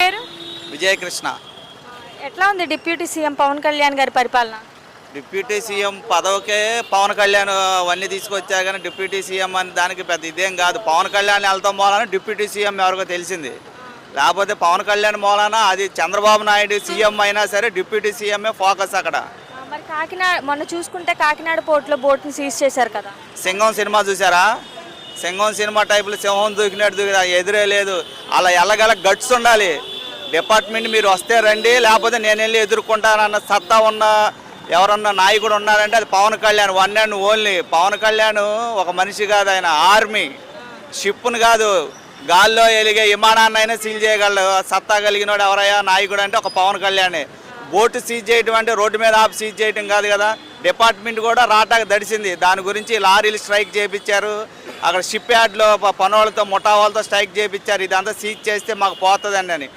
పేరు విజయకృష్ణ. ఎట్లా ఉంది డిప్యూటీ సీఎం పవన్ కళ్యాణ్ గారి పరిపాలన? డిప్యూటీ సీఎం పదవికే పవన్ కళ్యాణ్ అవన్నీ తీసుకొచ్చా కానీ డిప్యూటీ సీఎం అని దానికి పెద్ద ఇదేం కాదు. పవన్ కళ్యాణ్ వెళ్తాం మూలాన డిప్యూటీ సీఎం ఎవరికో తెలిసింది. లేకపోతే పవన్ కళ్యాణ్ మూలాన అది చంద్రబాబు నాయుడు సీఎం అయినా సరే డిప్యూటీ సీఎంఏ ఫోకస్ అక్కడ. మరి కాకినాడ మొన్న చూసుకుంటే కాకినాడ పోర్టులో బోట్ని సీజ్ చేశారు కదా. సింగం సినిమా చూసారా? సింగం సినిమా టైపులో సింహం దూకినట్టు దూకినా ఎదురే లేదు. అలా ఎల్లగల గట్స్ ఉండాలి. డిపార్ట్మెంట్ మీరు వస్తే రండి, లేకపోతే నేను వెళ్ళి ఎదుర్కొంటానన్న సత్తా ఉన్న ఎవరన్నా నాయకుడు ఉన్నారంటే అది Pawan Kalyan. One and only Pawan Kalyan. ఒక మనిషి కాదు, ఆయన ఆర్మీ. షిప్ను కాదు, గాల్లో ఎలిగే విమానాన్ని అయినా సీల్ చేయగలడు సత్తా కలిగినోడు ఎవరయ్యా నాయకుడు అంటే ఒక పవన్ కళ్యాణే. బోటు సీజ్ చేయటం అంటే రోడ్డు మీద ఆపి సీజ్ చేయటం కాదు కదా. డిపార్ట్మెంట్ కూడా రాటాకు దడిసింది. దాని గురించి లారీలు స్ట్రైక్ చేయించారు. అక్కడ షిప్ యార్డ్లో పనులతో ముఠా వాళ్ళతో స్ట్రైక్ చేయించారు. ఇదంతా సీజ్ చేస్తే మాకు పోతుందండి అని.